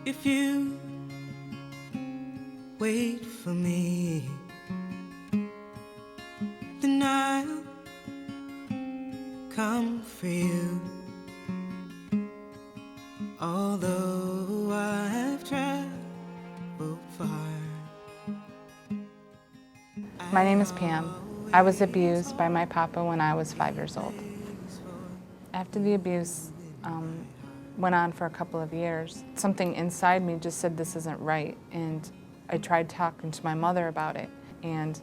If you wait for me, then I'll come for you. Although I've traveled far. My name is Pam. I was abused by my papa when I was 5 years old. After the abuse went on for a couple of years, something inside me just said this isn't right, and I tried talking to my mother about it, and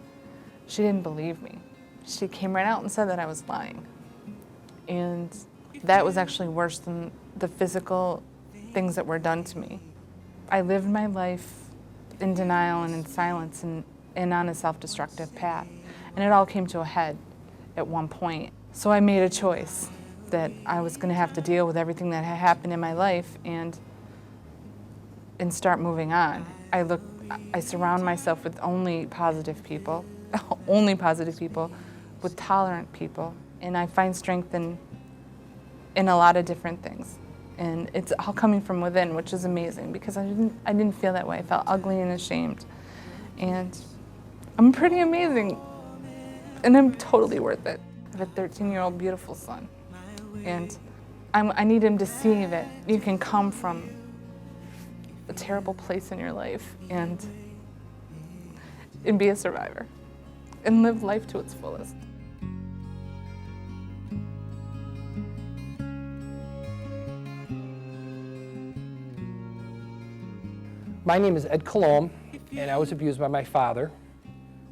she didn't believe me. She came right out and said that I was lying. And that was actually worse than the physical things that were done to me. I lived my life in denial and in silence and on a self-destructive path. And it all came to a head at one point. So I made a choice that I was going to have to deal with everything that had happened in my life and start moving on. I surround myself with only positive people, with tolerant people, and I find strength in a lot of different things. And it's all coming from within, which is amazing because I didn't feel that way. I felt ugly and ashamed. And I'm pretty amazing, and I'm totally worth it. I have a 13-year-old beautiful son, and I need him to see that you can come from a terrible place in your life and be a survivor and live life to its fullest. My name is Ed Colomb, and I was abused by my father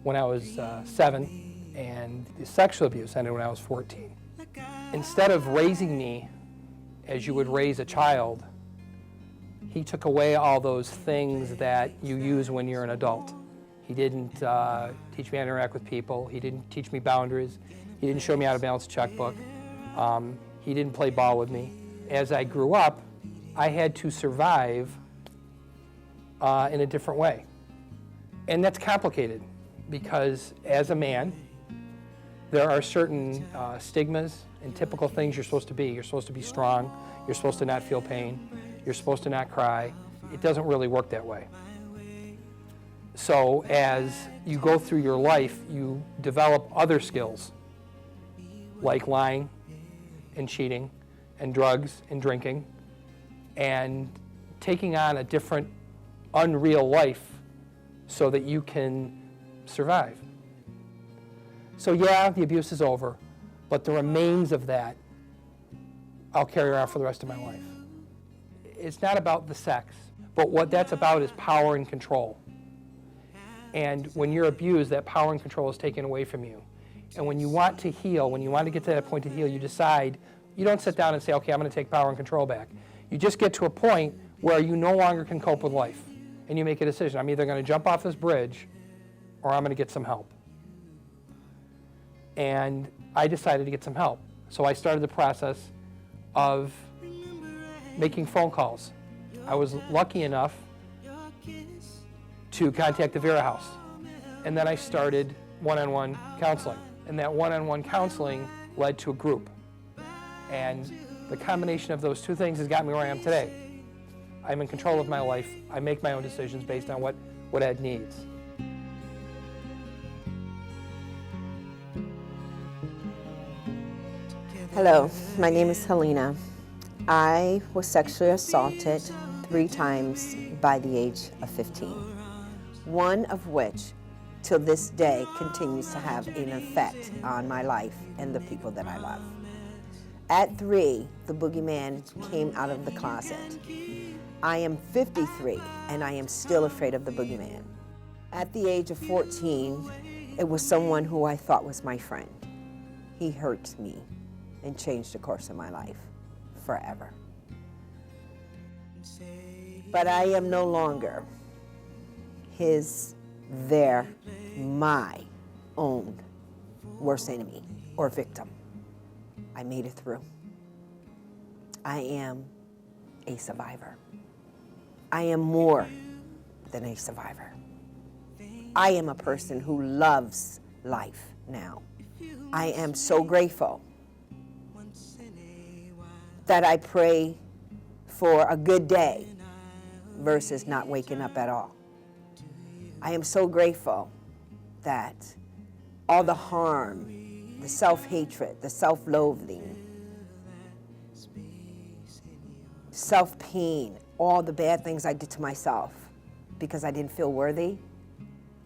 when I was 7, and the sexual abuse ended when I was 14. Instead of raising me as you would raise a child, he took away all those things that you use when you're an adult. He didn't teach me how to interact with people. He didn't teach me boundaries. He didn't show me how to balance a checkbook. He didn't play ball with me. As I grew up, I had to survive in a different way. And that's complicated because as a man, there are certain stigmas and typical things you're supposed to be. You're supposed to be strong. You're supposed to not feel pain. You're supposed to not cry. It doesn't really work that way. So as you go through your life, you develop other skills like lying and cheating and drugs and drinking and taking on a different unreal life so that you can survive. So yeah, the abuse is over, but the remains of that I'll carry around for the rest of my life. It's not about the sex, but what that's about is power and control. And when you're abused, that power and control is taken away from you. And when you want to heal, when you want to get to that point to heal, you decide, you don't sit down and say, okay, I'm going to take power and control back. You just get to a point where you no longer can cope with life. And you make a decision. I'm either going to jump off this bridge or I'm going to get some help. And I decided to get some help. So I started the process of making phone calls. I was lucky enough to contact the Vera House. And then I started one-on-one counseling. And that one-on-one counseling led to a group. And the combination of those two things has got me where I am today. I'm in control of my life. I make my own decisions based on what Ed needs. Hello, my name is Helena. I was sexually assaulted 3 times by the age of 15. One of which, till this day, continues to have an effect on my life and the people that I love. At 3, the boogeyman came out of the closet. I am 53, and I am still afraid of the boogeyman. At the age of 14, it was someone who I thought was my friend. He hurt me and changed the course of my life forever. But I am no longer my own worst enemy or victim. I made it through. I am a survivor. I am more than a survivor. I am a person who loves life now. I am so grateful that I pray for a good day versus not waking up at all. I am so grateful that all the harm, the self-hatred, the self-loathing, self-pain, all the bad things I did to myself because I didn't feel worthy,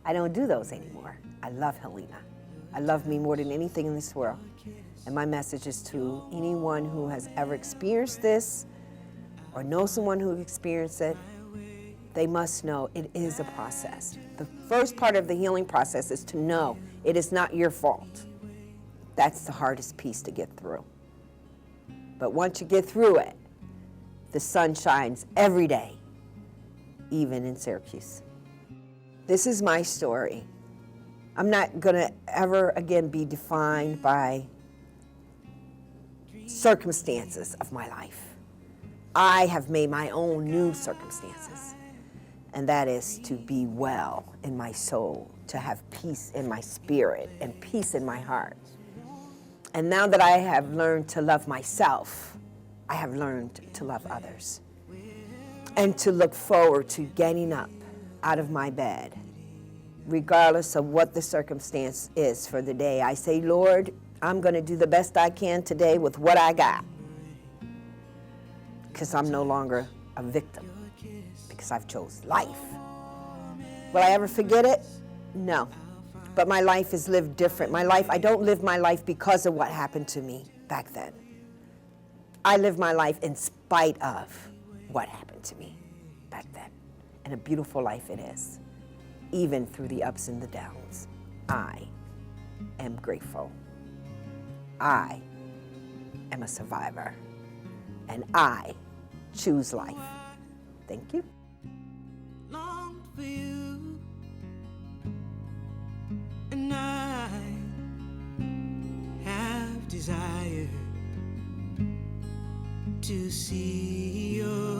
I don't do those anymore. I love Helena. I love me more than anything in this world. And my message is to anyone who has ever experienced this or knows someone who experienced it, they must know it is a process. The first part of the healing process is to know it is not your fault. That's the hardest piece to get through. But once you get through it, the sun shines every day, even in Syracuse. This is my story. I'm not gonna ever again be defined by circumstances of my life. I have made my own new circumstances, and that is to be well in my soul, to have peace in my spirit and peace in my heart. And now that I have learned to love myself, I have learned to love others and to look forward to getting up out of my bed, regardless of what the circumstance is for the day. I say, Lord, I'm going to do the best I can today with what I got, because I'm no longer a victim, because I've chose life. Will I ever forget it? No. But my life is lived different. I don't live my life because of what happened to me back then. I live my life in spite of what happened to me back then. And a beautiful life it is, even through the ups and the downs. I am grateful. I am a survivor. And I choose life. Thank you. Longed for you, and I have desired to see your